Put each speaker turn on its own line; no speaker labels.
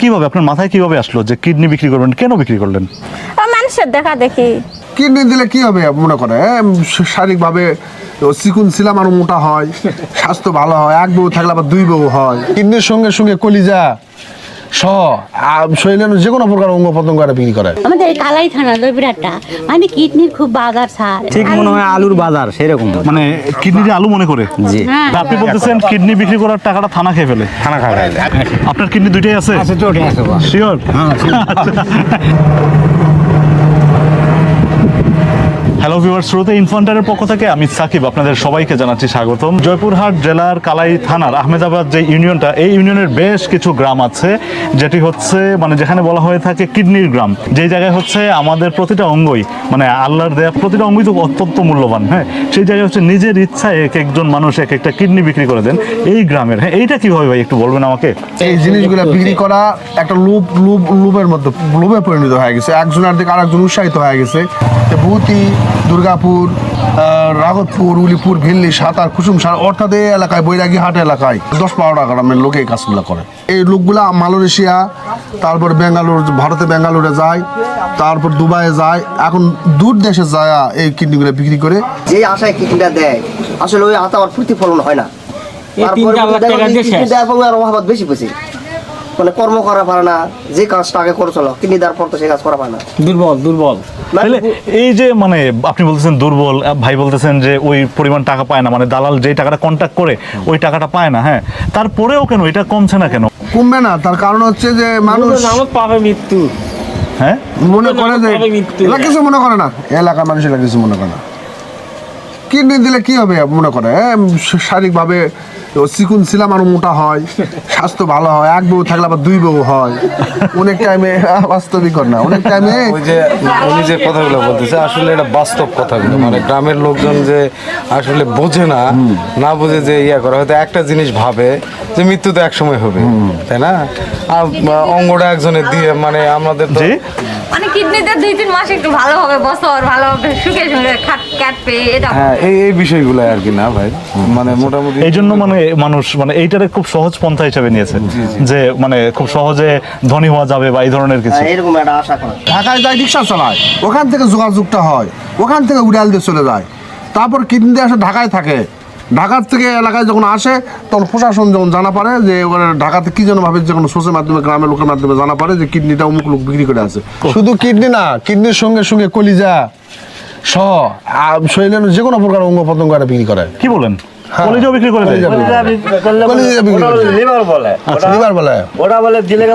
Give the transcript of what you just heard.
কিভাবে আপনার মাথায় কিভাবে আসলো যে কিডনি বিক্রি করবেন? কেন বিক্রি করলেন?
মানুষের দেখা দেখি।
কিডনি দিলে কি হবে মনে করে, শারীরিকভাবে চিকুন ছিলাম আর মোটা হয়, স্বাস্থ্য ভালো হয়, এক বউ থাকলে আবার দুই বউ হয়। কিডনির সঙ্গে সঙ্গে কলিজা শরীরের যে কোনো প্রকার অঙ্গ প্রত্যঙ্গ বিক্রি করে।
আমাদের কালাই থানা বিরাটটা মানে কিডনির খুব বাজার স্যার।
ঠিক মনে হয় আলুর বাজার সেরকম,
মানে কিডনির আলু মনে করে।
জি,
আপনি বলতেছেন কিডনি বিক্রি করার টাকাটা থানা খেয়ে ফেলে?
খানা খাওয়া
আপনার কিডনি দুইটাই আছে? শিওর? হ্যালো ভিউয়ার্স, শ্রোতা ইনফান্টারের পক্ষ থেকে আমি সাকিব আপনাদের সবাইকে জানাচ্ছি স্বাগতম। জয়পুরহাট জেলার কালাই থানার আহমেদাবাদ যে ইউনিয়নটা, এই ইউনিয়নের বেশ কিছু গ্রাম আছে যেটি হচ্ছে মানে যেখানে বলা হয়ে থাকে কিডনির গ্রাম। যেই জায়গায় হচ্ছে আমাদের প্রতিটা অঙ্গই মানে আল্লাহর দেয়া প্রতিটা অঙ্গই তো অত্যন্ত মূল্যবান। হ্যাঁ, সেই জায়গায় হচ্ছে নিজের ইচ্ছায় এক একজন মানুষ এক একটা কিডনি বিক্রি করে দেন এই গ্রামের। হ্যাঁ, এইটা কিভাবে ভাই একটু বলবেন আমাকে?
এই জিনিসগুলো বিক্রি করা একটা লোভের মধ্যে লোভে পরিণত হয়ে গেছে। একজনের দিকে আরেকজন উৎসাহিত হয়ে গেছে। ভূতি, দুর্গাপুর, রাঘবপুর, উলিপুর, ভিল্লি, সাতার, কুসুমসার অর্থাৎ এই এলাকায় বৈরাগী হাট এলাকায় 10-12টা গ্রামের লোক এই কাজগুলো করে। এই লোকগুলা মালয়েশিয়া, তারপর বেঙ্গালুরু, ভারতে বেঙ্গালুরে যায়, তারপর দুবাইয়ে যায়, এখন দূর দেশে যায় এই কিডনিগুলো বিক্রি করে।
যে আশায় কিডনিটা দেয় আসলে ওই আশা আর প্রতিফলন হয় না। অভাব বেশি বেশি মানে কর্ম করা পারে না, যে কাজটা আগে করে চলো কিডনি দেওয়ার পর তো সেই কাজ করা পারে না,
দুর্বল।
তাহলে এই যে মানে আপনি বলতেছেন দুর্বল, ভাই বলতেছেন যে ওই পরিমাণ টাকা পায় না, মানে দালাল যে টাকাটা কন্ট্যাক্ট করে ওই টাকাটা পায় না। হ্যাঁ, তারপরেও কেন এটা কমছে না কেন?
কমবে না, তার কারণ হচ্ছে যে মানুষ
পাবে মৃত্যু।
হ্যাঁ,
মনে করে যে এলা কিছু মনে করে না, এলাকার মানুষ এলা কিছু মনে করে না। কিডনি দিলে কি হবে মনে করে, শারীরিকভাবে চিকুন ছিলাম আর মোটা হয়, স্বাস্থ্য ভালো হয়, এক বউ থাকলে আবার দুই বউ হয়। অনেক টাইমে বাস্তবিক না, অনেক টাইমে
ওই যে উনি যে কথাগুলো বলতেছে আসলে এটা বাস্তব কথাগুলো, মানে গ্রামের লোকজন যে আসলে বোঝে না, না বুঝে যে ইয়া করে, হয়তো একটা জিনিস ভাবে যে মৃত্যু তো একসময় হবে, তাই না? আর অঙ্গটা একজনের দিয়ে মানে আমাদের তো
মানে কিডনিতে 2-3 মাস একটু ভালো হবে, বছর ভালো হবে, সুখে সুখে কাটবে এটা।
হ্যাঁ, এই বিষয়গুলো আর কি না ভাই, মানে মোটামুটি
এই জন্য মানে মানুষ মানে এইটারে খুব সহজ পন্থা হিসেবে নিয়েছে যে মানে খুব সহজে ধনী হওয়া যাবে বা এই ধরনের কিছু।
এরকম একটা আশা করে
ঢাকায় যায় রিক্সা চালায়, ওখান থেকে যোগাযোগটা হয়, ওখান থেকে উড়াল দিয়ে চলে যায়, তারপর কিডনি দিয়ে আসে ঢাকায় থাকে। ঢাকার থেকে এলাকায় যখন আসে তখন প্রশাসন যখন জানা পারে যে ওখানে ঢাকাতে কি যেন ভাবে যখন সোর্সের মাধ্যমে গ্রামের লোকের মাধ্যমে জানা পারে যে কিডনিটা অমুক লোক বিক্রি করে আছে। শুধু কিডনি না, কিডনির সঙ্গে সঙ্গে কলিজা শরীরের যে কোনো প্রকার অঙ্গ প্রত্যঙ্গ বিক্রি করে।
কি বলেন? কলিজাও বিক্রি করে দেয়?
লিভার বলে, ওটা বলে দিলে